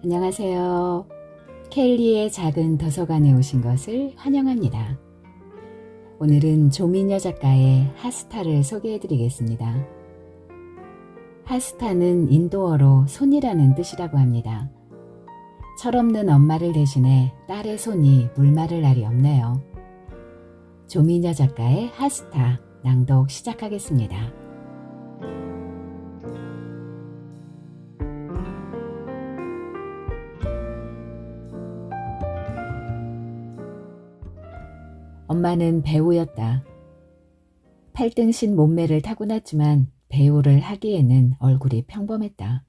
안녕하세요. 켈리의 작은 도서관에 오신 것을 환영합니다. 오늘은 조미녀 작가의 하스타를 소개해 드리겠습니다. 하스타는 인도어로 손이라는 뜻이라고 합니다. 철없는 엄마를 대신해 딸의 손이 물마를 날이 없네요. 조미녀 작가의 하스타 낭독 시작하겠습니다. 엄마는 배우였다. 팔등신 몸매를 타고났지만 배우를 하기에는 얼굴이 평범했다.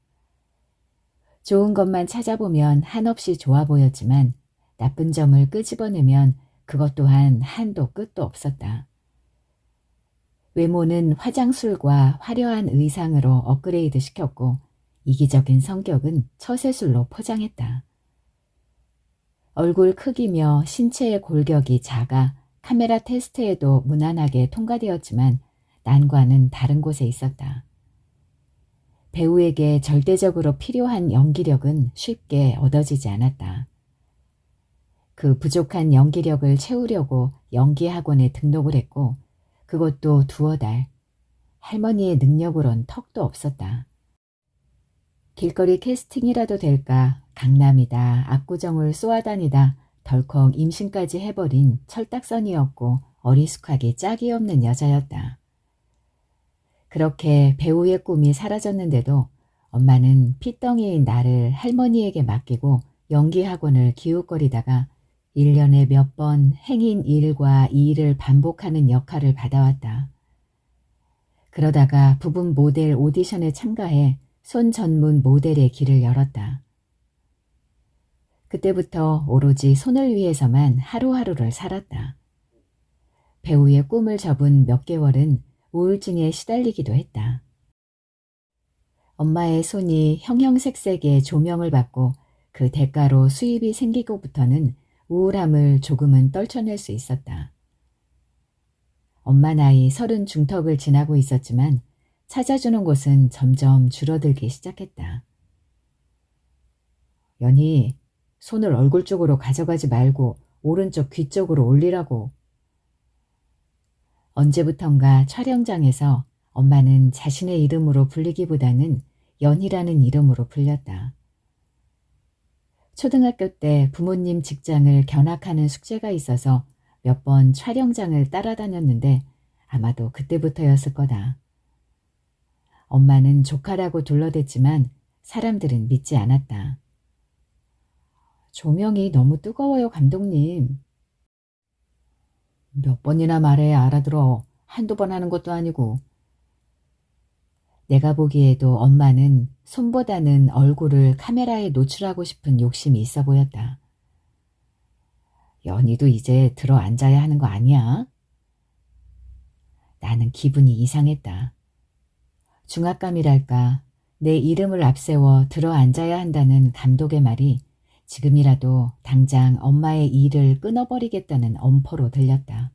좋은 것만 찾아보면 한없이 좋아 보였지만 나쁜 점을 끄집어내면 그것 또한 한도 끝도 없었다. 외모는 화장술과 화려한 의상으로 업그레이드 시켰고 이기적인 성격은 처세술로 포장했다. 얼굴 크기며 신체의 골격이 작아 카메라 테스트에도 무난하게 통과되었지만 난과는 다른 곳에 있었다. 배우에게 절대적으로 필요한 연기력은 쉽게 얻어지지 않았다. 그 부족한 연기력을 채우려고 연기학원에 등록을 했고 그것도 두어 달. 할머니의 능력으론 턱도 없었다. 길거리 캐스팅이라도 될까 강남이다 압구정을 쏘아다니다 덜컥 임신까지 해버린 철딱선이었고 어리숙하기 짝이 없는 여자였다. 그렇게 배우의 꿈이 사라졌는데도 엄마는 핏덩이인 나를 할머니에게 맡기고 연기학원을 기웃거리다가 1년에 몇 번 행인 1과 2를 반복하는 역할을 받아왔다. 그러다가 부분 모델 오디션에 참가해 손 전문 모델의 길을 열었다. 그때부터 오로지 손을 위해서만 하루하루를 살았다. 배우의 꿈을 접은 몇 개월은 우울증에 시달리기도 했다. 엄마의 손이 형형색색의 조명을 받고 그 대가로 수입이 생기고부터는 우울함을 조금은 떨쳐낼 수 있었다. 엄마 나이 30 중턱을 지나고 있었지만 찾아주는 곳은 점점 줄어들기 시작했다. 연희, 손을 얼굴 쪽으로 가져가지 말고 오른쪽 귀 쪽으로 올리라고. 언제부턴가 촬영장에서 엄마는 자신의 이름으로 불리기보다는 연희라는 이름으로 불렸다. 초등학교 때 부모님 직장을 견학하는 숙제가 있어서 몇 번 촬영장을 따라다녔는데 아마도 그때부터였을 거다. 엄마는 조카라고 둘러댔지만 사람들은 믿지 않았다. 조명이 너무 뜨거워요, 감독님. 몇 번이나 말해야 알아들어. 한두 번 하는 것도 아니고. 내가 보기에도 엄마는 손보다는 얼굴을 카메라에 노출하고 싶은 욕심이 있어 보였다. 연희도 이제 들어 앉아야 하는 거 아니야? 나는 기분이 이상했다. 중압감이랄까, 내 이름을 앞세워 들어 앉아야 한다는 감독의 말이 지금이라도 당장 엄마의 일을 끊어버리겠다는 엄포로 들렸다.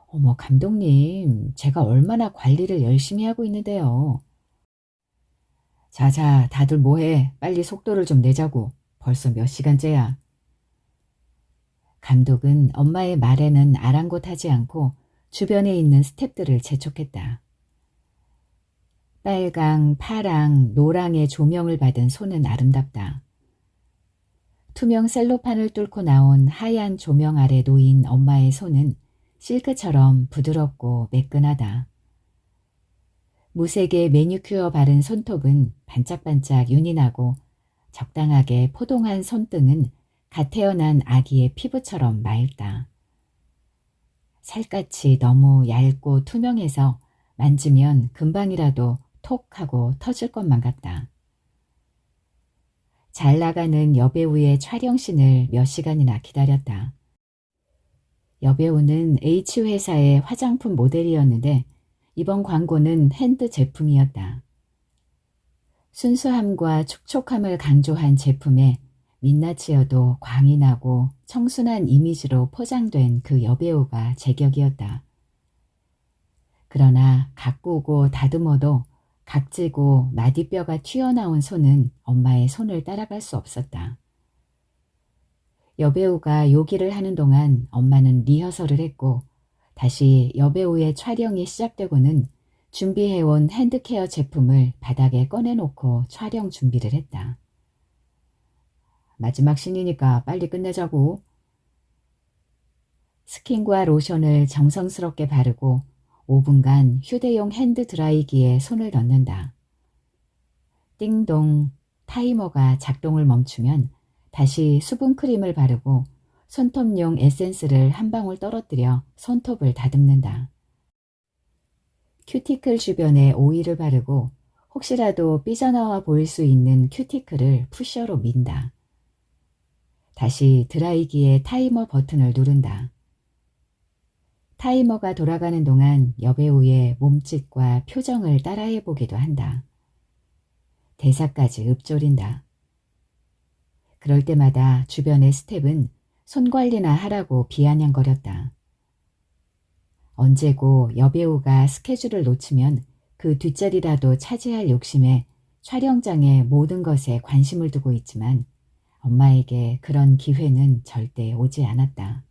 어머, 감독님, 제가 얼마나 관리를 열심히 하고 있는데요. 자자, 다들 뭐해? 빨리 속도를 좀 내자고. 벌써 몇 시간째야. 감독은 엄마의 말에는 아랑곳하지 않고 주변에 있는 스태프들을 재촉했다. 빨강, 파랑, 노랑의 조명을 받은 손은 아름답다. 투명 셀로판을 뚫고 나온 하얀 조명 아래 놓인 엄마의 손은 실크처럼 부드럽고 매끈하다. 무색의 매니큐어 바른 손톱은 반짝반짝 윤이 나고 적당하게 포동한 손등은 갓 태어난 아기의 피부처럼 맑다. 살갗이 너무 얇고 투명해서 만지면 금방이라도 톡 하고 터질 것만 같다. 잘 나가는 여배우의 촬영신을 몇 시간이나 기다렸다. 여배우는 H회사의 화장품 모델이었는데 이번 광고는 핸드 제품이었다. 순수함과 촉촉함을 강조한 제품에 민낯이어도 광이 나고 청순한 이미지로 포장된 그 여배우가 제격이었다. 그러나 가꾸고 다듬어도 각지고 마디뼈가 튀어나온 손은 엄마의 손을 따라갈 수 없었다. 여배우가 요기를 하는 동안 엄마는 리허설을 했고 다시 여배우의 촬영이 시작되고는 준비해온 핸드케어 제품을 바닥에 꺼내놓고 촬영 준비를 했다. 마지막 씬이니까 빨리 끝내자고. 스킨과 로션을 정성스럽게 바르고 5분간 휴대용 핸드 드라이기에 손을 넣는다. 띵동, 타이머가 작동을 멈추면 다시 수분크림을 바르고 손톱용 에센스를 한 방울 떨어뜨려 손톱을 다듬는다. 큐티클 주변에 오일을 바르고 혹시라도 삐져나와 보일 수 있는 큐티클을 푸셔로 민다. 다시 드라이기에 타이머 버튼을 누른다. 타이머가 돌아가는 동안 여배우의 몸짓과 표정을 따라해보기도 한다. 대사까지 읊조린다. 그럴 때마다 주변의 스텝은 손관리나 하라고 비아냥거렸다. 언제고 여배우가 스케줄을 놓치면 그 뒷자리라도 차지할 욕심에 촬영장의 모든 것에 관심을 두고 있지만 엄마에게 그런 기회는 절대 오지 않았다.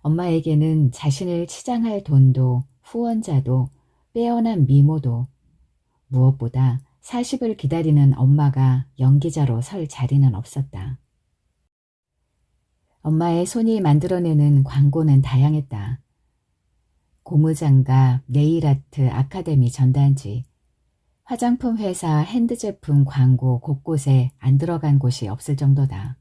엄마에게는 자신을 치장할 돈도 후원자도 빼어난 미모도 무엇보다 40을 기다리는 엄마가 연기자로 설 자리는 없었다. 엄마의 손이 만들어내는 광고는 다양했다. 고무장갑, 네일아트, 아카데미 전단지, 화장품 회사 핸드 제품 광고 곳곳에 안 들어간 곳이 없을 정도다.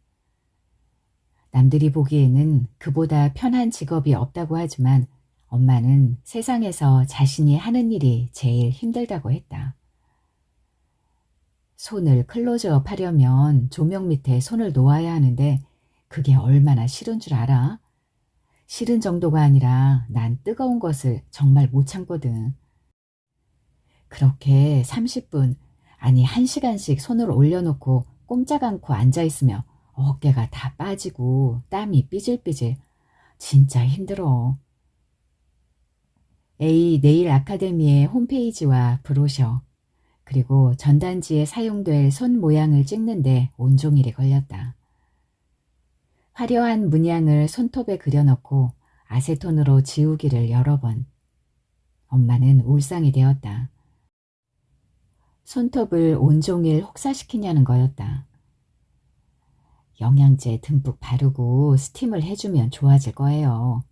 남들이 보기에는 그보다 편한 직업이 없다고 하지만 엄마는 세상에서 자신이 하는 일이 제일 힘들다고 했다. 손을 클로즈업 하려면 조명 밑에 손을 놓아야 하는데 그게 얼마나 싫은 줄 알아? 싫은 정도가 아니라 난 뜨거운 것을 정말 못 참거든. 그렇게 30분, 아니 1시간씩 손을 올려놓고 꼼짝 않고 앉아있으며 어깨가 다 빠지고 땀이 삐질삐질. 진짜 힘들어. A 네일 아카데미의 홈페이지와 브로셔, 그리고 전단지에 사용될 손 모양을 찍는데 온종일이 걸렸다. 화려한 문양을 손톱에 그려넣고 아세톤으로 지우기를 여러 번. 엄마는 울상이 되었다. 손톱을 온종일 혹사시키냐는 거였다. 영양제 듬뿍 바르고 스팀을 해주면 좋아질 거예요.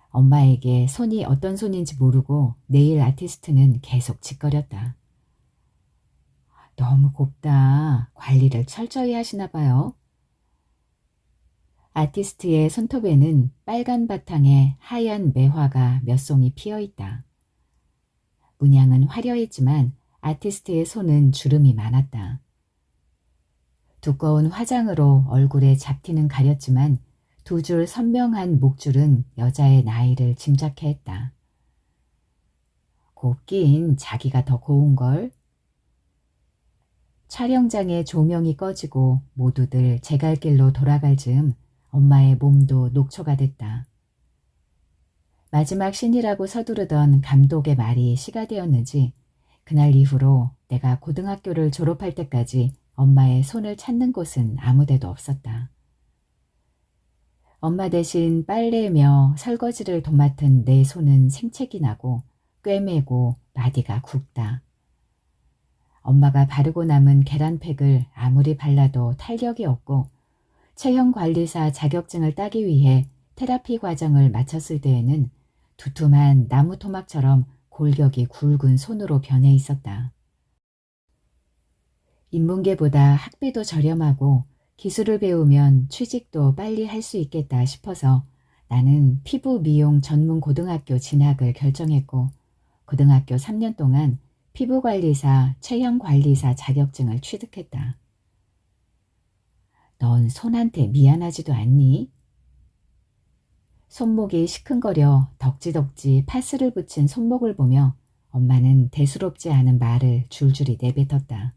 엄마에게 손이 어떤 손인지 모르고 네일 아티스트는 계속 짓거렸다. 너무 곱다. 관리를 철저히 하시나 봐요. 아티스트의 손톱에는 빨간 바탕에 하얀 매화가 몇 송이 피어있다. 문양은 화려했지만 아티스트의 손은 주름이 많았다. 두꺼운 화장으로 얼굴에 잡티는 가렸지만 두 줄 선명한 목줄은 여자의 나이를 짐작해 했다. 곱긴 자기가 더 고운걸. 촬영장의 조명이 꺼지고 모두들 제갈길로 돌아갈 즈음 엄마의 몸도 녹초가 됐다. 마지막 신이라고 서두르던 감독의 말이 시가 되었는지 그날 이후로 내가 고등학교를 졸업할 때까지 엄마의 손을 찾는 곳은 아무데도 없었다. 엄마 대신 빨래며 설거지를 도맡은 내 손은 생채기 나고 꿰매고 마디가 굵다. 엄마가 바르고 남은 계란팩을 아무리 발라도 탄력이 없고 체형관리사 자격증을 따기 위해 테라피 과정을 마쳤을 때에는 두툼한 나무 토막처럼 골격이 굵은 손으로 변해 있었다. 인문계보다 학비도 저렴하고 기술을 배우면 취직도 빨리 할 수 있겠다 싶어서 나는 피부 미용 전문 고등학교 진학을 결정했고 고등학교 3년 동안 피부관리사, 체형관리사 자격증을 취득했다. 넌 손한테 미안하지도 않니? 손목이 시큰거려 덕지덕지 파스를 붙인 손목을 보며 엄마는 대수롭지 않은 말을 줄줄이 내뱉었다.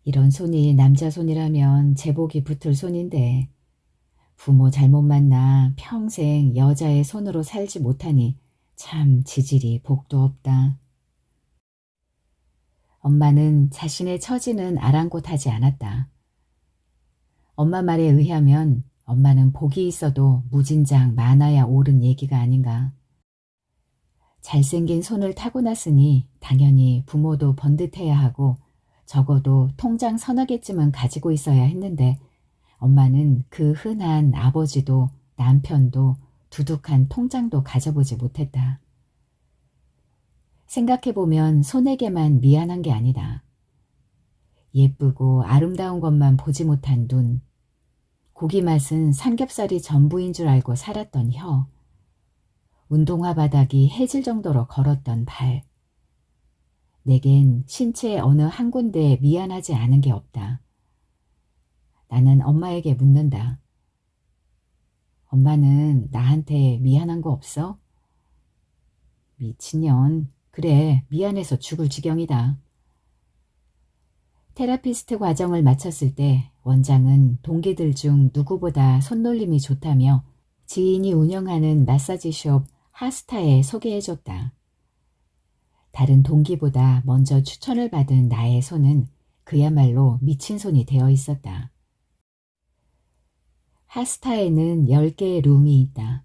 이런 손이 남자 손이라면 제복이 붙을 손인데 부모 잘못 만나 평생 여자의 손으로 살지 못하니 참 지질이 복도 없다. 엄마는 자신의 처지는 아랑곳하지 않았다. 엄마 말에 의하면 엄마는 복이 있어도 무진장 많아야 옳은 얘기가 아닌가. 잘생긴 손을 타고났으니 당연히 부모도 번듯해야 하고 적어도 통장 서너 개쯤은 가지고 있어야 했는데 엄마는 그 흔한 아버지도 남편도 두둑한 통장도 가져보지 못했다. 생각해보면 손에게만 미안한 게 아니다. 예쁘고 아름다운 것만 보지 못한 눈, 고기 맛은 삼겹살이 전부인 줄 알고 살았던 혀, 운동화 바닥이 해질 정도로 걸었던 발. 내겐 신체의 어느 한 군데에 미안하지 않은 게 없다. 나는 엄마에게 묻는다. 엄마는 나한테 미안한 거 없어? 미친년, 그래, 미안해서 죽을 지경이다. 테라피스트 과정을 마쳤을 때 원장은 동기들 중 누구보다 손놀림이 좋다며 지인이 운영하는 마사지숍 하스타에 소개해줬다. 다른 동기보다 먼저 추천을 받은 나의 손은 그야말로 미친 손이 되어 있었다. 하스타에는 10개의 룸이 있다.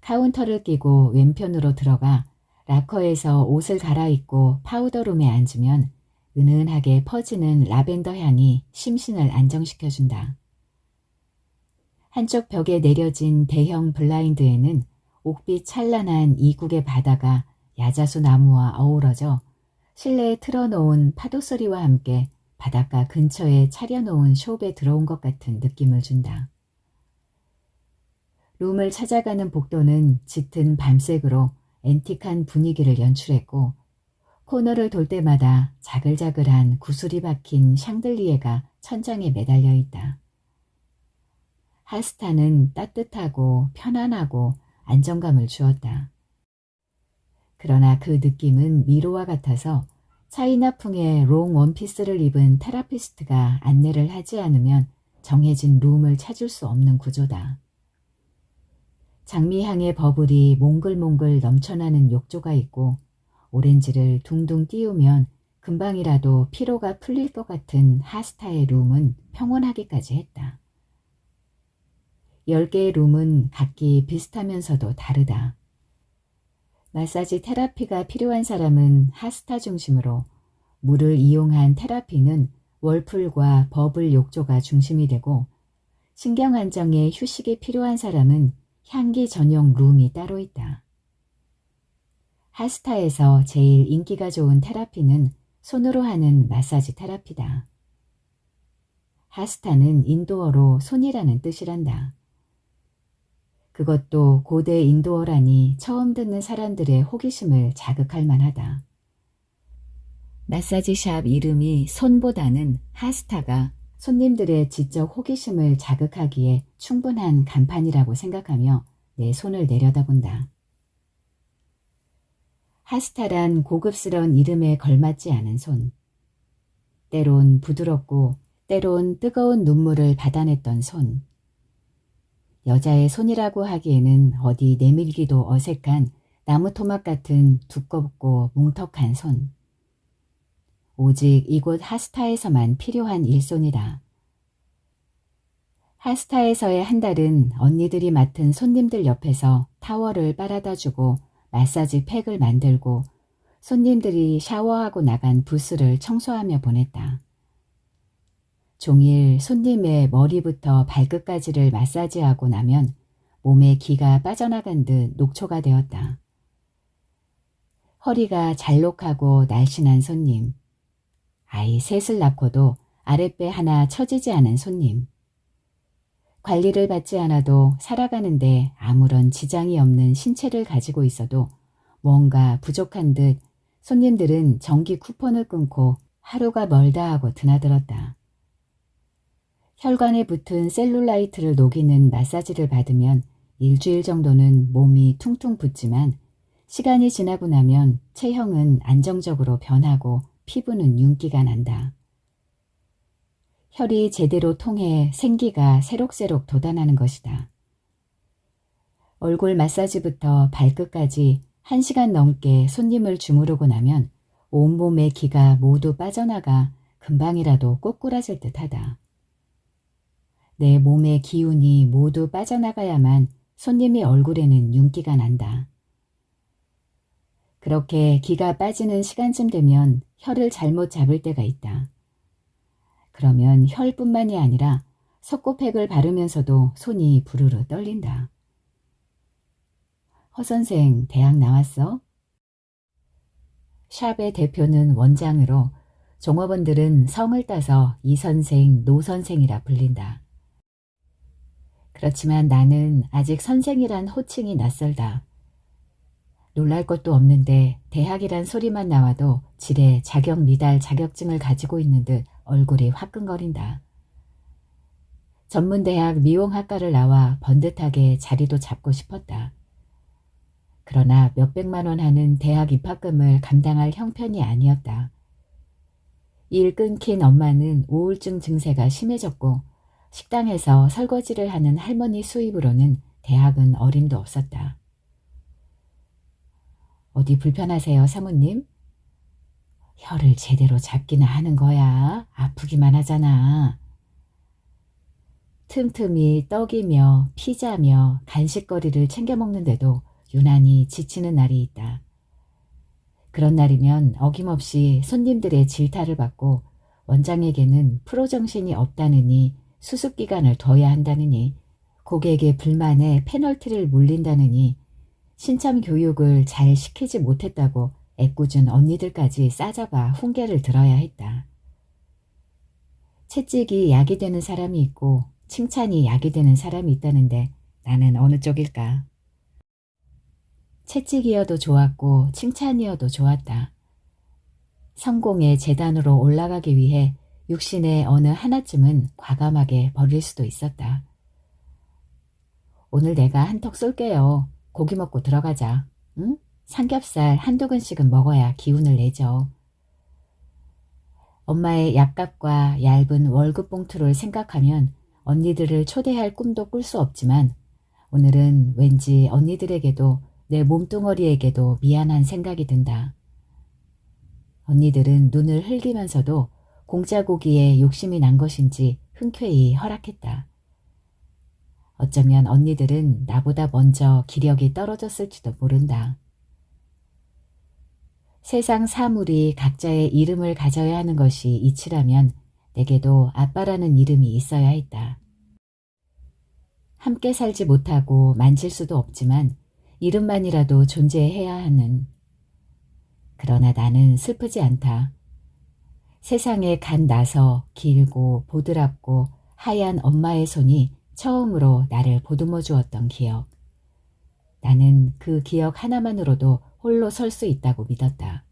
카운터를 끼고 왼편으로 들어가 락커에서 옷을 갈아입고 파우더룸에 앉으면 은은하게 퍼지는 라벤더 향이 심신을 안정시켜준다. 한쪽 벽에 내려진 대형 블라인드에는 옥빛 찬란한 이국의 바다가 야자수 나무와 어우러져 실내에 틀어놓은 파도소리와 함께 바닷가 근처에 차려놓은 숍에 들어온 것 같은 느낌을 준다. 룸을 찾아가는 복도는 짙은 밤색으로 앤틱한 분위기를 연출했고 코너를 돌 때마다 자글자글한 구슬이 박힌 샹들리에가 천장에 매달려 있다. 하스타는 따뜻하고 편안하고 안정감을 주었다. 그러나 그 느낌은 미로와 같아서 차이나풍의 롱 원피스를 입은 테라피스트가 안내를 하지 않으면 정해진 룸을 찾을 수 없는 구조다. 장미향의 버블이 몽글몽글 넘쳐나는 욕조가 있고 오렌지를 둥둥 띄우면 금방이라도 피로가 풀릴 것 같은 하스타의 룸은 평온하기까지 했다. 10개의 룸은 각기 비슷하면서도 다르다. 마사지 테라피가 필요한 사람은 하스타 중심으로, 물을 이용한 테라피는 월풀과 버블 욕조가 중심이 되고 신경 안정에 휴식이 필요한 사람은 향기 전용 룸이 따로 있다. 하스타에서 제일 인기가 좋은 테라피는 손으로 하는 마사지 테라피다. 하스타는 인도어로 손이라는 뜻이란다. 그것도 고대 인도어라니 처음 듣는 사람들의 호기심을 자극할 만하다. 마사지샵 이름이 손보다는 하스타가 손님들의 지적 호기심을 자극하기에 충분한 간판이라고 생각하며 내 손을 내려다본다. 하스타란 고급스러운 이름에 걸맞지 않은 손. 때론 부드럽고 때론 뜨거운 눈물을 받아냈던 손. 여자의 손이라고 하기에는 어디 내밀기도 어색한 나무 토막 같은 두껍고 뭉턱한 손. 오직 이곳 하스타에서만 필요한 일손이다. 하스타에서의 한 달은 언니들이 맡은 손님들 옆에서 타월을 빨아다주고 마사지 팩을 만들고 손님들이 샤워하고 나간 부스를 청소하며 보냈다. 종일 손님의 머리부터 발끝까지를 마사지하고 나면 몸에 기가 빠져나간 듯 녹초가 되었다. 허리가 잘록하고 날씬한 손님, 아이 셋을 낳고도 아랫배 하나 처지지 않은 손님, 관리를 받지 않아도 살아가는데 아무런 지장이 없는 신체를 가지고 있어도 뭔가 부족한 듯 손님들은 정기 쿠폰을 끊고 하루가 멀다 하고 드나들었다. 혈관에 붙은 셀룰라이트를 녹이는 마사지를 받으면 일주일 정도는 몸이 퉁퉁 붓지만 시간이 지나고 나면 체형은 안정적으로 변하고 피부는 윤기가 난다. 혈이 제대로 통해 생기가 새록새록 돋아나는 것이다. 얼굴 마사지부터 발끝까지 1시간 넘게 손님을 주무르고 나면 온몸의 기가 모두 빠져나가 금방이라도 꼬꾸라질 듯하다. 내 몸의 기운이 모두 빠져나가야만 손님의 얼굴에는 윤기가 난다. 그렇게 기가 빠지는 시간쯤 되면 혀를 잘못 잡을 때가 있다. 그러면 혈뿐만이 아니라 석고팩을 바르면서도 손이 부르르 떨린다. 허 선생, 대학 나왔어? 샵의 대표는 원장으로 종업원들은 성을 따서 이 선생, 노 선생이라 불린다. 그렇지만 나는 아직 선생이란 호칭이 낯설다. 놀랄 것도 없는데 대학이란 소리만 나와도 지레 자격 미달 자격증을 가지고 있는 듯 얼굴이 화끈거린다. 전문대학 미용학과를 나와 번듯하게 자리도 잡고 싶었다. 그러나 몇백만 원 하는 대학 입학금을 감당할 형편이 아니었다. 일 끊긴 엄마는 우울증 증세가 심해졌고 식당에서 설거지를 하는 할머니 수입으로는 대학은 어림도 없었다. 어디 불편하세요, 사모님? 혀를 제대로 잡기나 하는 거야. 아프기만 하잖아. 틈틈이 떡이며 피자며 간식거리를 챙겨 먹는데도 유난히 지치는 날이 있다. 그런 날이면 어김없이 손님들의 질타를 받고 원장에게는 프로 정신이 없다느니 수습기간을 둬야 한다느니 고객의 불만에 페널티를 물린다느니 신참 교육을 잘 시키지 못했다고 애꿎은 언니들까지 싸잡아 훈계를 들어야 했다. 채찍이 약이 되는 사람이 있고 칭찬이 약이 되는 사람이 있다는데 나는 어느 쪽일까? 채찍이어도 좋았고 칭찬이어도 좋았다. 성공의 재단으로 올라가기 위해 육신의 어느 하나쯤은 과감하게 버릴 수도 있었다. 오늘 내가 한턱 쏠게요. 고기 먹고 들어가자. 응? 삼겹살 한두 근씩은 먹어야 기운을 내죠. 엄마의 약값과 얇은 월급 봉투를 생각하면 언니들을 초대할 꿈도 꿀 수 없지만 오늘은 왠지 언니들에게도 내 몸뚱어리에게도 미안한 생각이 든다. 언니들은 눈을 흘기면서도 공짜 고기에 욕심이 난 것인지 흔쾌히 허락했다. 어쩌면 언니들은 나보다 먼저 기력이 떨어졌을지도 모른다. 세상 사물이 각자의 이름을 가져야 하는 것이 이치라면 내게도 아빠라는 이름이 있어야 했다. 함께 살지 못하고 만질 수도 없지만 이름만이라도 존재해야 하는. 그러나 나는 슬프지 않다. 세상에 간 나서 길고 보드랍고 하얀 엄마의 손이 처음으로 나를 보듬어 주었던 기억. 나는 그 기억 하나만으로도 홀로 설 수 있다고 믿었다.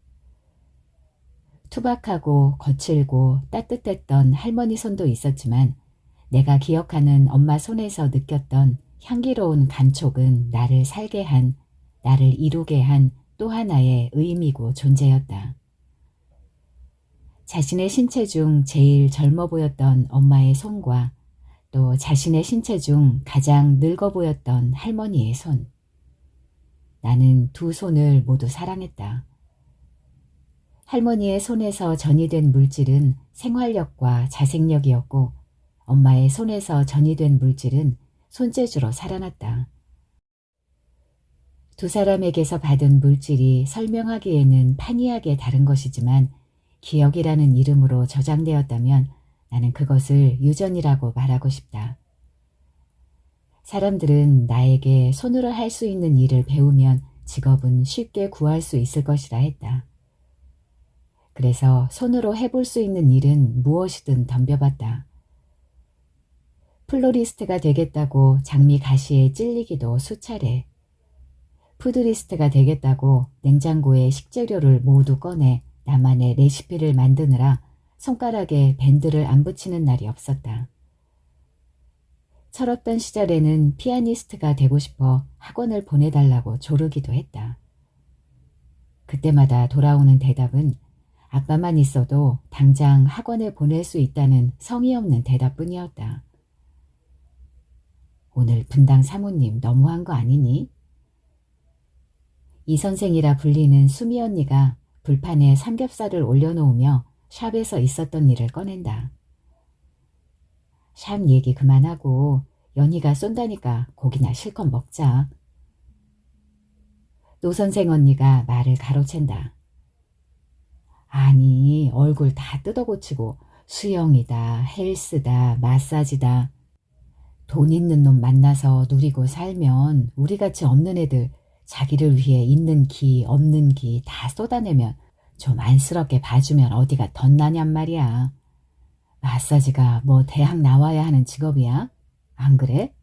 투박하고 거칠고 따뜻했던 할머니 손도 있었지만 내가 기억하는 엄마 손에서 느꼈던 향기로운 감촉은 나를 살게 한, 나를 이루게 한 또 하나의 의미고 존재였다. 자신의 신체 중 제일 젊어 보였던 엄마의 손과 또 자신의 신체 중 가장 늙어 보였던 할머니의 손. 나는 두 손을 모두 사랑했다. 할머니의 손에서 전이된 물질은 생활력과 자생력이었고 엄마의 손에서 전이된 물질은 손재주로 살아났다. 두 사람에게서 받은 물질이 설명하기에는 판이하게 다른 것이지만 기억이라는 이름으로 저장되었다면 나는 그것을 유전이라고 말하고 싶다. 사람들은 나에게 손으로 할 수 있는 일을 배우면 직업은 쉽게 구할 수 있을 것이라 했다. 그래서 손으로 해볼 수 있는 일은 무엇이든 덤벼봤다. 플로리스트가 되겠다고 장미 가시에 찔리기도 수차례. 푸드리스트가 되겠다고 냉장고에 식재료를 모두 꺼내 나만의 레시피를 만드느라 손가락에 밴드를 안 붙이는 날이 없었다. 철없던 시절에는 피아니스트가 되고 싶어 학원을 보내달라고 조르기도 했다. 그때마다 돌아오는 대답은 아빠만 있어도 당장 학원에 보낼 수 있다는 성의 없는 대답뿐이었다. 오늘 분당 사모님 너무한 거 아니니? 이 선생이라 불리는 수미 언니가 불판에 삼겹살을 올려놓으며 샵에서 있었던 일을 꺼낸다. 샵 얘기 그만하고 연희가 쏜다니까 고기나 실컷 먹자. 노 선생 언니가 말을 가로챈다. 아니 얼굴 다 뜯어고치고 수영이다, 헬스다, 마사지다. 돈 있는 놈 만나서 누리고 살면 우리같이 없는 애들 자기를 위해 있는 기 없는 기 다 쏟아내면 좀 안쓰럽게 봐주면 어디가 덧나냔 말이야. 마사지가 뭐 대학 나와야 하는 직업이야? 안 그래?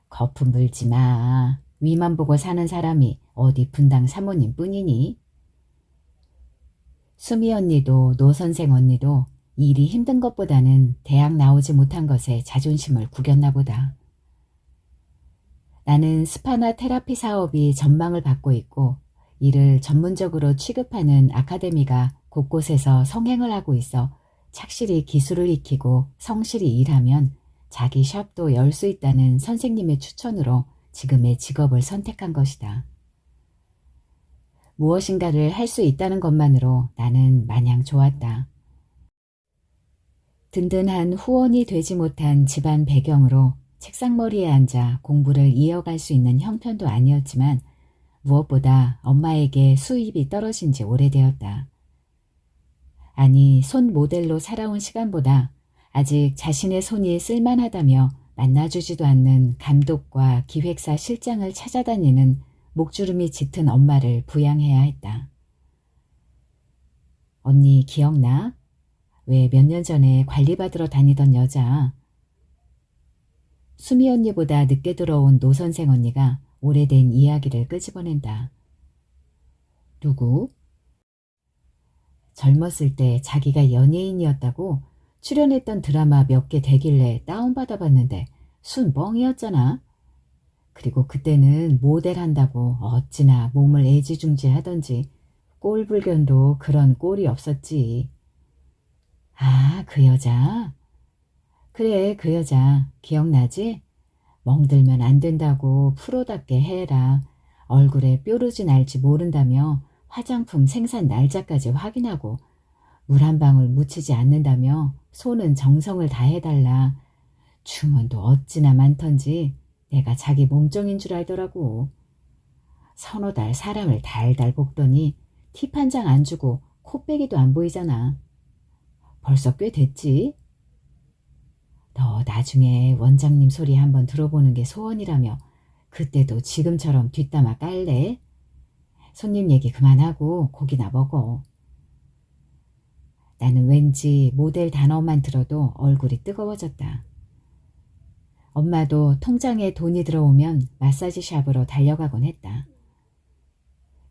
거품 물지 마. 위만 보고 사는 사람이 어디 분당 사모님 뿐이니? 수미 언니도 노 선생 언니도 일이 힘든 것보다는 대학 나오지 못한 것에 자존심을 구겼나 보다. 나는 스파나 테라피 사업이 전망을 받고 있고 이를 전문적으로 취급하는 아카데미가 곳곳에서 성행을 하고 있어 착실히 기술을 익히고 성실히 일하면 자기 샵도 열 수 있다는 선생님의 추천으로 지금의 직업을 선택한 것이다. 무엇인가를 할 수 있다는 것만으로 나는 마냥 좋았다. 든든한 후원이 되지 못한 집안 배경으로 책상머리에 앉아 공부를 이어갈 수 있는 형편도 아니었지만 무엇보다 엄마에게 수입이 떨어진 지 오래되었다. 아니 손 모델로 살아온 시간보다 아직 자신의 손이 쓸만하다며 만나주지도 않는 감독과 기획사 실장을 찾아다니는 목주름이 짙은 엄마를 부양해야 했다. 언니 기억나? 왜 몇 년 전에 관리받으러 다니던 여자. 수미 언니보다 늦게 들어온 노 선생 언니가 오래된 이야기를 끄집어낸다. 누구? 젊었을 때 자기가 연예인이었다고 출연했던 드라마 몇 개 되길래 다운받아봤는데 순 뻥이었잖아. 그리고 그때는 모델 한다고 어찌나 몸을 애지중지하던지 꼴불견도 그런 꼴이 없었지. 아, 그 여자? 그래, 그 여자. 기억나지? 멍들면 안 된다고 프로답게 해라. 얼굴에 뾰루지 날지 모른다며 화장품 생산 날짜까지 확인하고 물 한 방울 묻히지 않는다며 손은 정성을 다해달라. 주문도 어찌나 많던지 내가 자기 몸종인 줄 알더라고. 서너 달 사람을 달달 볶더니 팁 한 장 안 주고 코빼기도 안 보이잖아. 벌써 꽤 됐지? 너 나중에 원장님 소리 한번 들어보는 게 소원이라며 그때도 지금처럼 뒷담화 깔래? 손님 얘기 그만하고 고기나 먹어. 나는 왠지 모델 단어만 들어도 얼굴이 뜨거워졌다. 엄마도 통장에 돈이 들어오면 마사지 샵으로 달려가곤 했다.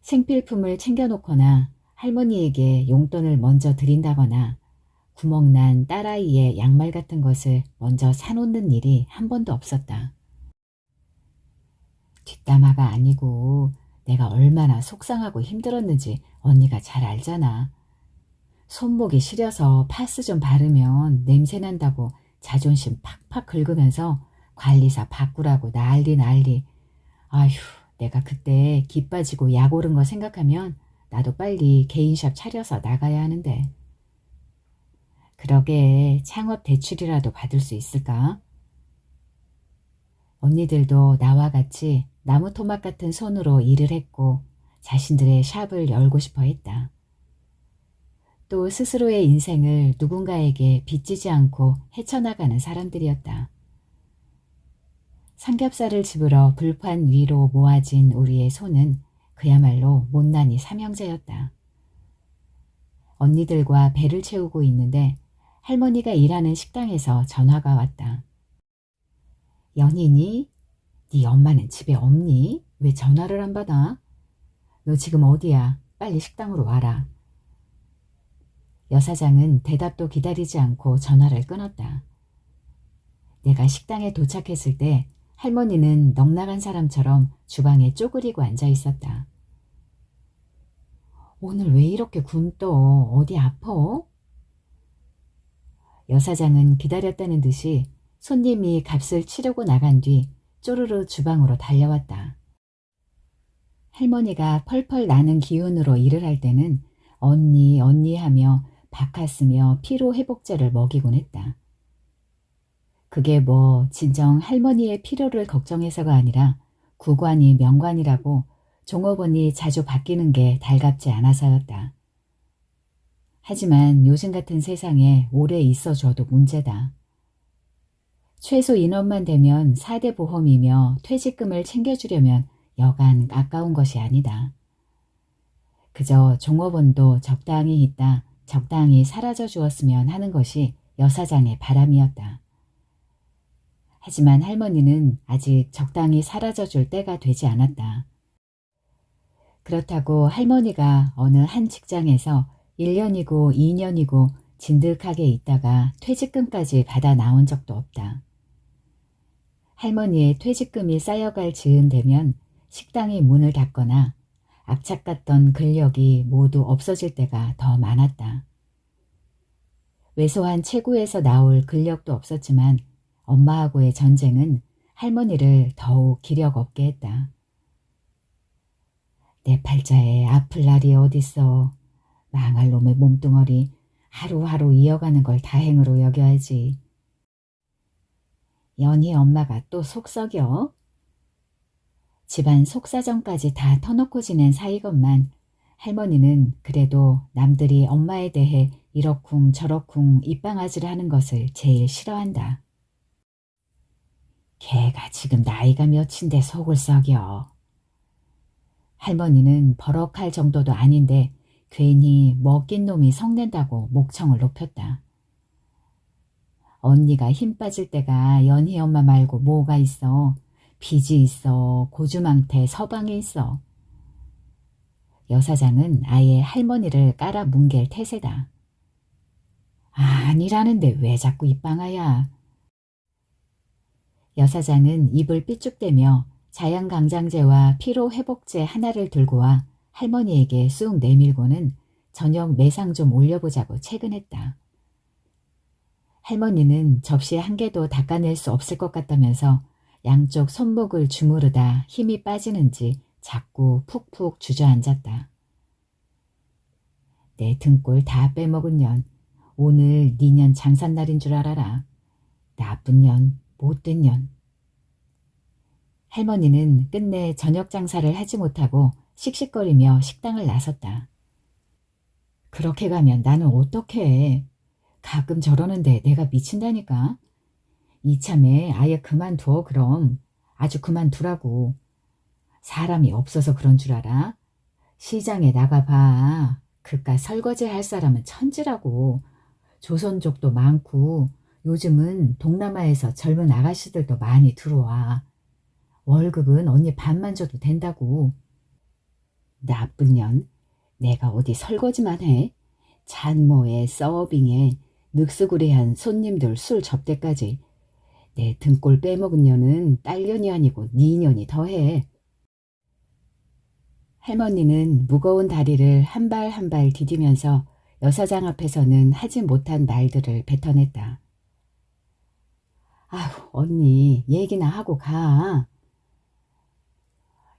생필품을 챙겨놓거나 할머니에게 용돈을 먼저 드린다거나 구멍난 딸아이의 양말 같은 것을 먼저 사놓는 일이 한 번도 없었다. 뒷담화가 아니고 내가 얼마나 속상하고 힘들었는지 언니가 잘 알잖아. 손목이 시려서 파스 좀 바르면 냄새 난다고 자존심 팍팍 긁으면서 관리사 바꾸라고 난리. 아휴, 내가 그때 기 빠지고 약 오른 거 생각하면 나도 빨리 개인샵 차려서 나가야 하는데. 그러게 창업 대출이라도 받을 수 있을까? 언니들도 나와 같이 나무 토막 같은 손으로 일을 했고 자신들의 샵을 열고 싶어 했다. 또 스스로의 인생을 누군가에게 빚지지 않고 헤쳐나가는 사람들이었다. 삼겹살을 집으러 불판 위로 모아진 우리의 손은 그야말로 못난이 삼형제였다. 언니들과 배를 채우고 있는데 할머니가 일하는 식당에서 전화가 왔다. 연희니? 네 엄마는 집에 없니? 왜 전화를 안 받아? 너 지금 어디야? 빨리 식당으로 와라. 여사장은 대답도 기다리지 않고 전화를 끊었다. 내가 식당에 도착했을 때 할머니는 넋나간 사람처럼 주방에 쪼그리고 앉아 있었다. 오늘 왜 이렇게 굶떠? 어디 아파? 여사장은 기다렸다는 듯이 손님이 값을 치르고 나간 뒤 쪼르르 주방으로 달려왔다. 할머니가 펄펄 나는 기운으로 일을 할 때는 언니 언니 하며 박하스며 피로회복제를 먹이곤 했다. 그게 뭐 진정 할머니의 피로를 걱정해서가 아니라 구관이 명관이라고 종업원이 자주 바뀌는 게 달갑지 않아서였다. 하지만 요즘 같은 세상에 오래 있어줘도 문제다. 최소 인원만 되면 4대 보험이며 퇴직금을 챙겨주려면 여간 아까운 것이 아니다. 그저 종업원도 적당히 있다 적당히 사라져 주었으면 하는 것이 여사장의 바람이었다. 하지만 할머니는 아직 적당히 사라져 줄 때가 되지 않았다. 그렇다고 할머니가 어느 한 직장에서 1년이고 2년이고 진득하게 있다가 퇴직금까지 받아 나온 적도 없다. 할머니의 퇴직금이 쌓여갈 즈음 되면 식당이 문을 닫거나 악착같던 근력이 모두 없어질 때가 더 많았다. 왜소한 체구에서 나올 근력도 없었지만 엄마하고의 전쟁은 할머니를 더욱 기력 없게 했다. 내 팔자에 아플 날이 어딨어. 망할 놈의 몸뚱어리 하루하루 이어가는 걸 다행으로 여겨야지. 연희 엄마가 또 속썩여? 집안 속사정까지 다 터놓고 지낸 사이건만 할머니는 그래도 남들이 엄마에 대해 이러쿵 저러쿵 입방아지를 하는 것을 제일 싫어한다. 걔가 지금 나이가 몇인데 속을 썩여. 할머니는 버럭할 정도도 아닌데 괜히 먹긴 놈이 성낸다고 목청을 높였다. 언니가 힘 빠질 때가 연희 엄마 말고 뭐가 있어. 빚이 있어. 고주망태 서방에 있어. 여사장은 아예 할머니를 깔아 뭉갤 태세다. 아니라는데 왜 자꾸 입방아야. 여사장은 입을 삐죽대며 자양강장제와 피로회복제 하나를 들고 와 할머니에게 쑥 내밀고는 저녁 매상 좀 올려보자고 채근했다. 할머니는 접시 한 개도 닦아낼 수 없을 것 같다면서 양쪽 손목을 주무르다 힘이 빠지는지 자꾸 푹푹 주저앉았다. 내 등골 다 빼먹은 년, 오늘 니년 장산날인 줄 알아라. 나쁜 년, 못된 년. 할머니는 끝내 저녁 장사를 하지 못하고 씩씩거리며 식당을 나섰다. 그렇게 가면 나는 어떻게 해. 가끔 저러는데 내가 미친다니까. 이참에 아예 그만둬 그럼. 아주 그만두라고. 사람이 없어서 그런 줄 알아? 시장에 나가봐. 그깟 설거지 할 사람은 천지라고. 조선족도 많고 요즘은 동남아에서 젊은 아가씨들도 많이 들어와. 월급은 언니 반만 줘도 된다고. 나쁜 년. 내가 어디 설거지만 해? 잔모에 서빙에 늑스구리한 손님들 술 접대까지. 내 등골 빼먹은 년은 딸년이 아니고 네 년이 더해. 할머니는 무거운 다리를 한 발 한 발 디디면서 여사장 앞에서는 하지 못한 말들을 뱉어냈다. 아휴 언니 얘기나 하고 가.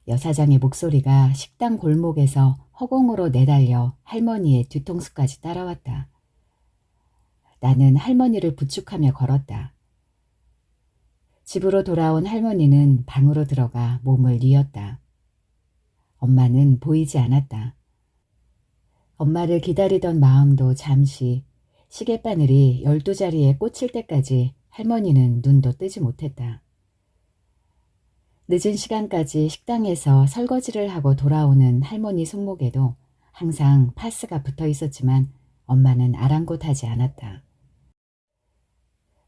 여사장의 목소리가 식당 골목에서 허공으로 내달려 할머니의 뒤통수까지 따라왔다. 나는 할머니를 부축하며 걸었다. 집으로 돌아온 할머니는 방으로 들어가 몸을 뉘었다. 엄마는 보이지 않았다. 엄마를 기다리던 마음도 잠시 시계바늘이 12자리에 꽂힐 때까지 할머니는 눈도 뜨지 못했다. 늦은 시간까지 식당에서 설거지를 하고 돌아오는 할머니 손목에도 항상 파스가 붙어 있었지만 엄마는 아랑곳하지 않았다.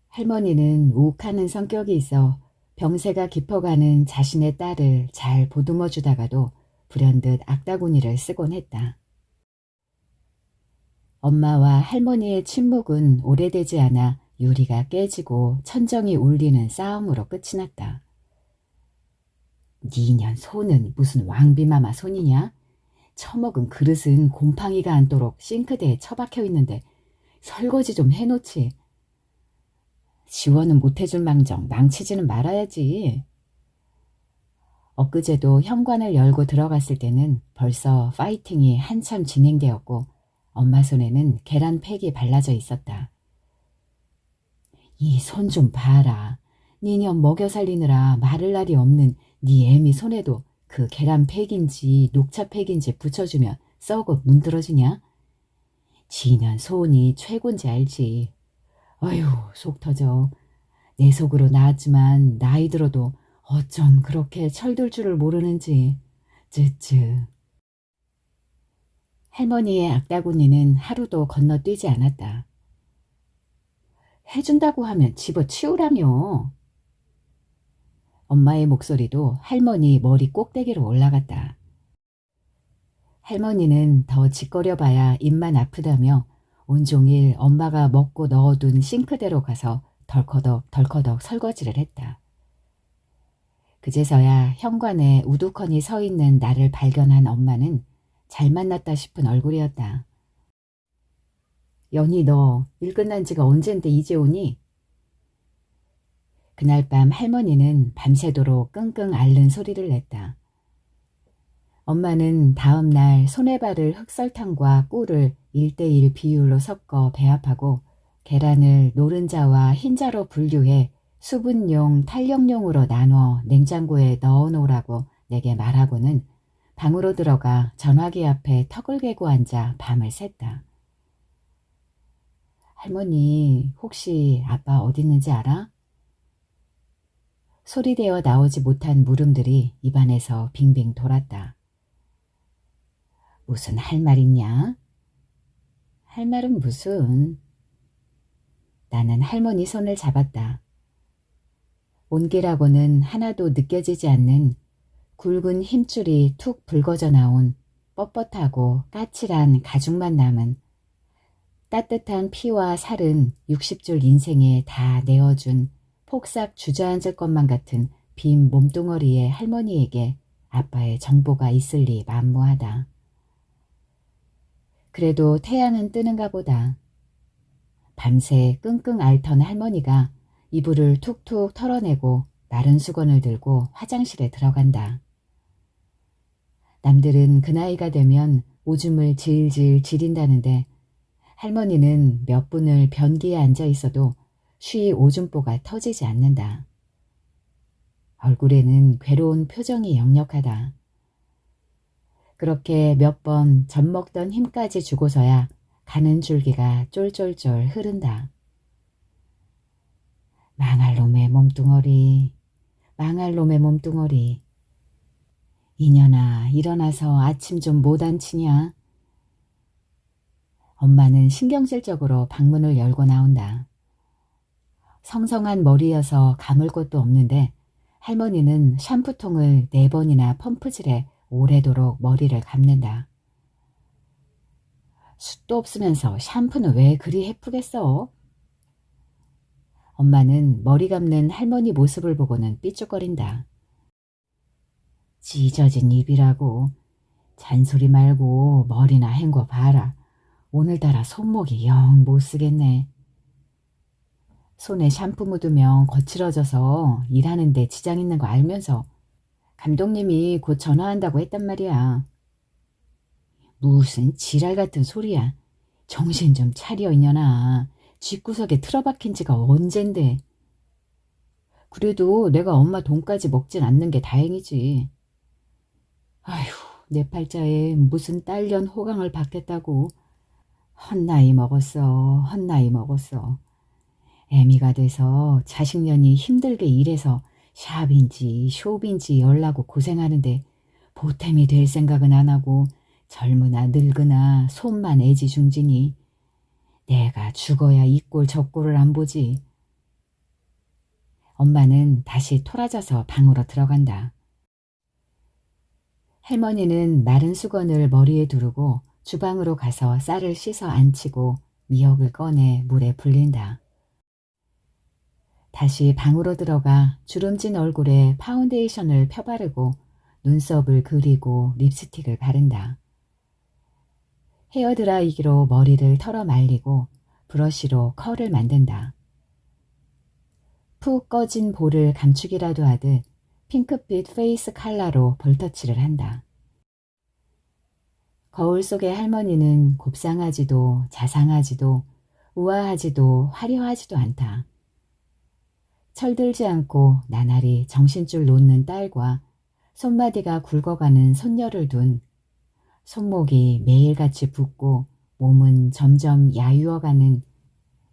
할머니는 욱하는 성격이 있어 병세가 깊어가는 자신의 딸을 잘 보듬어 주다가도 불현듯 악다구니를 쓰곤 했다. 엄마와 할머니의 침묵은 오래되지 않아 유리가 깨지고 천정이 울리는 싸움으로 끝이 났다. 니년 손은 무슨 왕비마마 손이냐? 처먹은 그릇은 곰팡이가 않도록 싱크대에 처박혀 있는데 설거지 좀 해놓지. 지원은 못해줄 망정 망치지는 말아야지. 엊그제도 현관을 열고 들어갔을 때는 벌써 파이팅이 한참 진행되었고 엄마 손에는 계란 팩이 발라져 있었다. 이 손 좀 봐라. 니년 먹여 살리느라 마를 날이 없는 니 애미 손에도 그 계란 팩인지 녹차 팩인지 붙여주면 썩어 문드러지냐? 지년 소은이 최곤지 알지. 어휴 속 터져. 내 속으로 나았지만 나이 들어도 어쩜 그렇게 철들 줄을 모르는지. 쯔쯔. 할머니의 악다구니는 하루도 건너뛰지 않았다. 해준다고 하면 집어치우라며. 엄마의 목소리도 할머니 머리 꼭대기로 올라갔다. 할머니는 더 짓거려봐야 입만 아프다며 온종일 엄마가 먹고 넣어둔 싱크대로 가서 덜커덕 덜커덕 설거지를 했다. 그제서야 현관에 우두커니 서 있는 나를 발견한 엄마는 잘 만났다 싶은 얼굴이었다. 연희 너 일 끝난 지가 언젠데 이제 오니? 그날 밤 할머니는 밤새도록 끙끙 앓는 소리를 냈다. 엄마는 다음 날 소네바를 흑설탕과 꿀을 1:1 비율로 섞어 배합하고 계란을 노른자와 흰자로 분류해 수분용, 탄력용으로 나눠 냉장고에 넣어놓으라고 내게 말하고는 방으로 들어가 전화기 앞에 턱을 개고 앉아 밤을 샜다. 할머니, 혹시 아빠 어디 있는지 알아? 소리되어 나오지 못한 물음들이 입안에서 빙빙 돌았다. 무슨 할 말 있냐? 할 말은 무슨? 나는 할머니 손을 잡았다. 온기라고는 하나도 느껴지지 않는 굵은 힘줄이 툭 붉어져 나온 뻣뻣하고 까칠한 가죽만 남은 따뜻한 피와 살은 60줄 인생에 다 내어준 폭삭 주저앉을 것만 같은 빈 몸뚱어리의 할머니에게 아빠의 정보가 있을 리 만무하다. 그래도 태양은 뜨는가 보다. 밤새 끙끙 앓던 할머니가 이불을 툭툭 털어내고 마른 수건을 들고 화장실에 들어간다. 남들은 그 나이가 되면 오줌을 질질 지린다는데 할머니는 몇 분을 변기에 앉아 있어도 쉬 오줌보가 터지지 않는다. 얼굴에는 괴로운 표정이 역력하다. 그렇게 몇 번 젖먹던 힘까지 주고서야 가는 줄기가 쫄쫄쫄 흐른다. 망할 놈의 몸뚱어리, 망할 놈의 몸뚱어리. 이년아 일어나서 아침 좀 못 앉히냐? 엄마는 신경질적으로 방문을 열고 나온다. 성성한 머리여서 감을 곳도 없는데 할머니는 샴푸통을 4번이나 펌프질해 오래도록 머리를 감는다. 숱도 없으면서 샴푸는 왜 그리 해프겠어? 엄마는 머리 감는 할머니 모습을 보고는 삐죽거린다. 찢어진 입이라고. 잔소리 말고 머리나 헹궈 봐라. 오늘따라 손목이 영 못쓰겠네. 손에 샴푸 묻으면 거칠어져서 일하는데 지장 있는 거 알면서 감독님이 곧 전화한다고 했단 말이야. 무슨 지랄 같은 소리야. 정신 좀 차려 이년아. 쥐구석에 틀어박힌 지가 언젠데. 그래도 내가 엄마 돈까지 먹진 않는 게 다행이지. 아휴, 내 팔자에 무슨 딸년 호강을 받겠다고. 헛나이 먹었어. 헛나이 먹었어. 애미가 돼서 자식년이 힘들게 일해서 샵인지 쇼빈지 열라고 고생하는데 보탬이 될 생각은 안 하고 젊으나 늙으나 손만 애지중지니 내가 죽어야 이 꼴 저 꼴을 안 보지. 엄마는 다시 토라져서 방으로 들어간다. 할머니는 마른 수건을 머리에 두르고 주방으로 가서 쌀을 씻어 안치고 미역을 꺼내 물에 불린다. 다시 방으로 들어가 주름진 얼굴에 파운데이션을 펴바르고 눈썹을 그리고 립스틱을 바른다. 헤어드라이기로 머리를 털어 말리고 브러쉬로 컬을 만든다. 푹 꺼진 볼을 감추기라도 하듯 핑크빛 페이스 칼라로 볼터치를 한다. 거울 속의 할머니는 곱상하지도 자상하지도 우아하지도 화려하지도 않다. 철들지 않고 나날이 정신줄 놓는 딸과 손마디가 굵어가는 손녀를 둔 손목이 매일같이 붓고 몸은 점점 야유어가는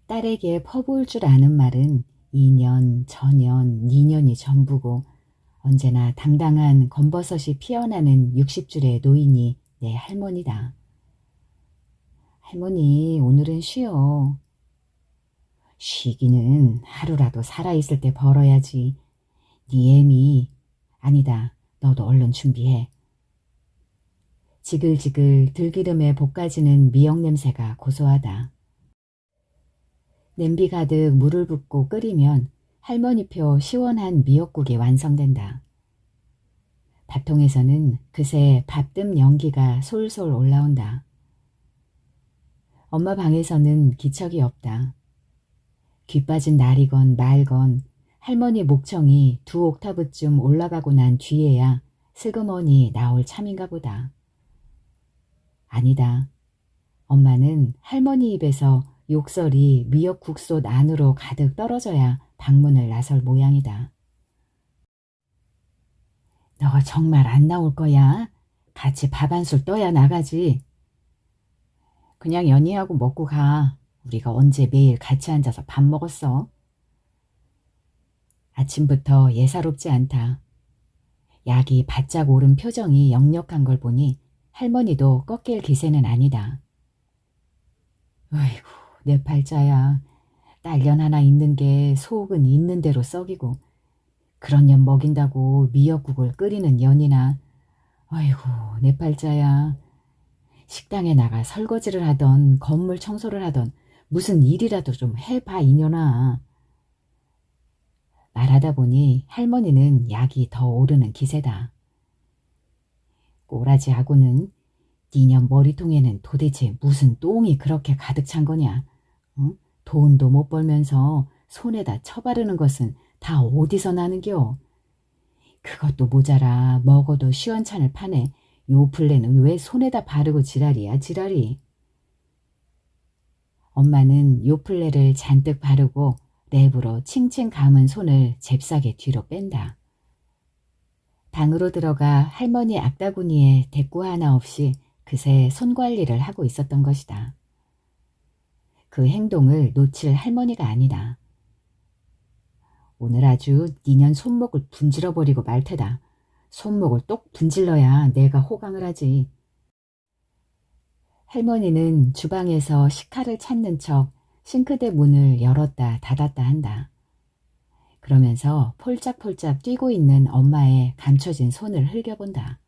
딸에게 퍼부을 줄 아는 말은 2년, 전년, 2년이 전부고 언제나 당당한 검버섯이 피어나는 60줄의 노인이 내 할머니다. 할머니, 오늘은 쉬어. 쉬기는 하루라도 살아있을 때 벌어야지. 네 애미. 아니다, 너도 얼른 준비해. 지글지글 들기름에 볶아지는 미역 냄새가 고소하다. 냄비 가득 물을 붓고 끓이면 할머니표 시원한 미역국이 완성된다. 밥통에서는 그새 밥뜸 연기가 솔솔 올라온다. 엄마 방에서는 기척이 없다. 귀 빠진 날이건 말건 할머니 목청이 2옥타브쯤 올라가고 난 뒤에야 슬그머니 나올 참인가 보다. 아니다. 엄마는 할머니 입에서 욕설이 미역국솥 안으로 가득 떨어져야 방문을 나설 모양이다. 너 정말 안 나올 거야? 같이 밥 한 술 떠야 나가지. 그냥 연희하고 먹고 가. 우리가 언제 매일 같이 앉아서 밥 먹었어? 아침부터 예사롭지 않다. 약이 바짝 오른 표정이 역력한 걸 보니 할머니도 꺾일 기세는 아니다. 어이구, 내 팔자야. 딸년 하나 있는 게 속은 있는 대로 썩이고 그런 년 먹인다고 미역국을 끓이는 년이나. 어이구, 내 팔자야. 식당에 나가 설거지를 하던 건물 청소를 하던 무슨 일이라도 좀 해봐 이년아. 말하다 보니 할머니는 약이 더 오르는 기세다. 꼬라지하고는 니년 머리통에는 도대체 무슨 똥이 그렇게 가득 찬 거냐. 응? 돈도 못 벌면서 손에다 쳐바르는 것은 다 어디서 나는겨. 그것도 모자라 먹어도 시원찮을 판에 요플레는 왜 손에다 바르고 지랄이야 지랄이. 엄마는 요플레를 잔뜩 바르고 랩으로 칭칭 감은 손을 잽싸게 뒤로 뺀다. 방으로 들어가 할머니 악다구니에 대꾸 하나 없이 그새 손관리를 하고 있었던 것이다. 그 행동을 놓칠 할머니가 아니다. 오늘 아주 니년 손목을 분질러버리고 말 테다. 손목을 똑 분질러야 내가 호강을 하지. 할머니는 주방에서 식칼을 찾는 척 싱크대 문을 열었다 닫았다 한다. 그러면서 폴짝폴짝 뛰고 있는 엄마의 감춰진 손을 흘겨본다.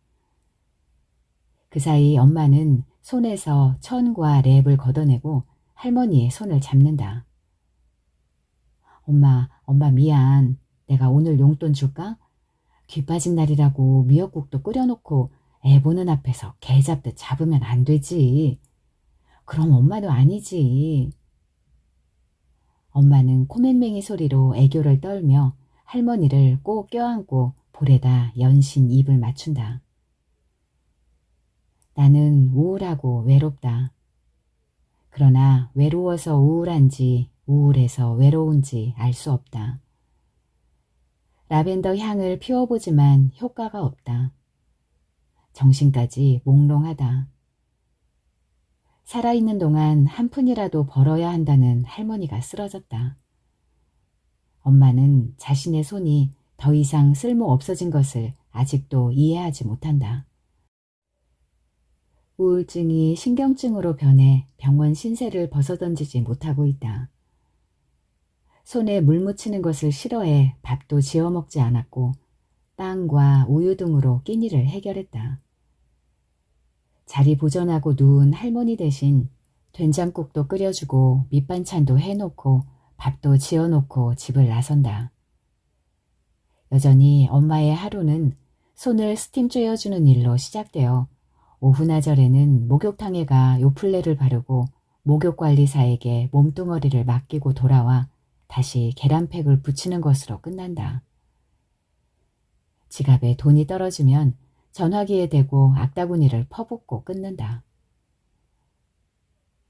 그 사이 엄마는 손에서 천과 랩을 걷어내고 할머니의 손을 잡는다. 엄마 미안. 내가 오늘 용돈 줄까? 귀 빠진 날이라고 미역국도 끓여놓고 애 보는 앞에서 개 잡듯 잡으면 안 되지. 그럼 엄마도 아니지. 엄마는 코맹맹이 소리로 애교를 떨며 할머니를 꼭 껴안고 볼에다 연신 입을 맞춘다. 나는 우울하고 외롭다. 그러나 외로워서 우울한지 우울해서 외로운지 알 수 없다. 라벤더 향을 피워보지만 효과가 없다. 정신까지 몽롱하다. 살아있는 동안 한 푼이라도 벌어야 한다는 할머니가 쓰러졌다. 엄마는 자신의 손이 더 이상 쓸모 없어진 것을 아직도 이해하지 못한다. 우울증이 신경증으로 변해 병원 신세를 벗어던지지 못하고 있다. 손에 물 묻히는 것을 싫어해 밥도 지어 먹지 않았고 빵과 우유 등으로 끼니를 해결했다. 자리 보전하고 누운 할머니 대신 된장국도 끓여주고 밑반찬도 해놓고 밥도 지어놓고 집을 나선다. 여전히 엄마의 하루는 손을 스팀 쬐어주는 일로 시작되어 오후나절에는 목욕탕에 가 요플레를 바르고 목욕관리사에게 몸뚱어리를 맡기고 돌아와 다시 계란팩을 붙이는 것으로 끝난다. 지갑에 돈이 떨어지면 전화기에 대고 악다구니를 퍼붓고 끊는다.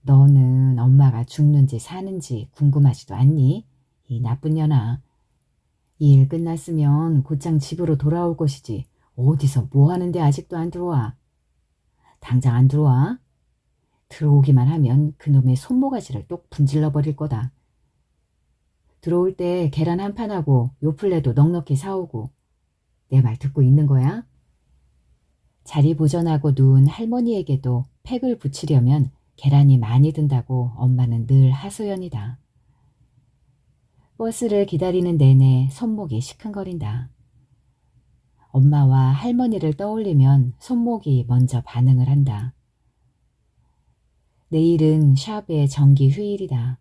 너는 엄마가 죽는지 사는지 궁금하지도 않니? 이 나쁜 년아. 이 일 끝났으면 곧장 집으로 돌아올 것이지 어디서 뭐 하는데 아직도 안 들어와? 당장 안 들어와? 들어오기만 하면 그놈의 손모가지를 똑 분질러 버릴 거다. 들어올 때 계란 한 판하고 요플레도 넉넉히 사오고. 내 말 듣고 있는 거야? 자리 보전하고 누운 할머니에게도 팩을 붙이려면 계란이 많이 든다고 엄마는 늘 하소연이다. 버스를 기다리는 내내 손목이 시큰거린다. 엄마와 할머니를 떠올리면 손목이 먼저 반응을 한다. 내일은 샵의 정기 휴일이다.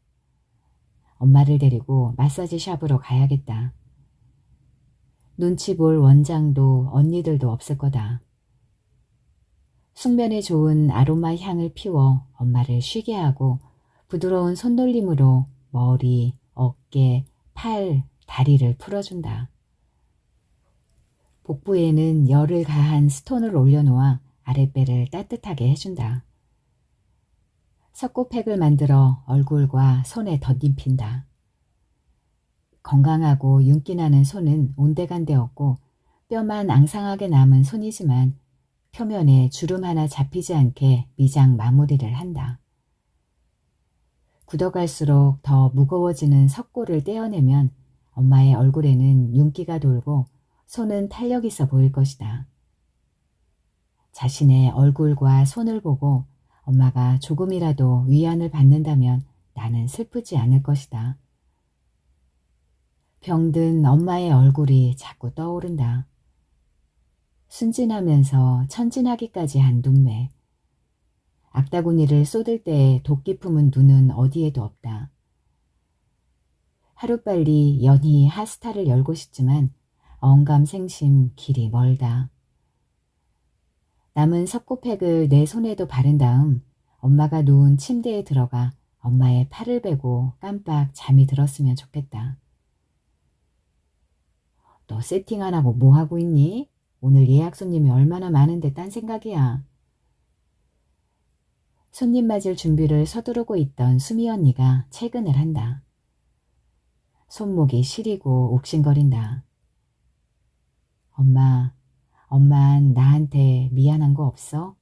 엄마를 데리고 마사지 샵으로 가야겠다. 눈치 볼 원장도 언니들도 없을 거다. 숙면에 좋은 아로마 향을 피워 엄마를 쉬게 하고 부드러운 손놀림으로 머리, 어깨, 팔, 다리를 풀어준다. 복부에는 열을 가한 스톤을 올려놓아 아랫배를 따뜻하게 해준다. 석고팩을 만들어 얼굴과 손에 덧입힌다. 건강하고 윤기 나는 손은 온데간데 없고 뼈만 앙상하게 남은 손이지만 표면에 주름 하나 잡히지 않게 미장 마무리를 한다. 굳어갈수록 더 무거워지는 석고를 떼어내면 엄마의 얼굴에는 윤기가 돌고 손은 탄력 있어 보일 것이다. 자신의 얼굴과 손을 보고 엄마가 조금이라도 위안을 받는다면 나는 슬프지 않을 것이다. 병든 엄마의 얼굴이 자꾸 떠오른다. 순진하면서 천진하기까지 한 눈매. 악다구니를 쏟을 때의 도끼 품은 눈은 어디에도 없다. 하루빨리 연희 하스타를 열고 싶지만 언감생심 길이 멀다. 남은 석고팩을 내 손에도 바른 다음 엄마가 누운 침대에 들어가 엄마의 팔을 베고 깜빡 잠이 들었으면 좋겠다. 너 세팅 안 하고 뭐 하고 있니? 오늘 예약 손님이 얼마나 많은데 딴 생각이야. 손님 맞을 준비를 서두르고 있던 수미 언니가 퇴근을 한다. 손목이 시리고 옥신거린다. 엄만 나한테 미안한 거 없어?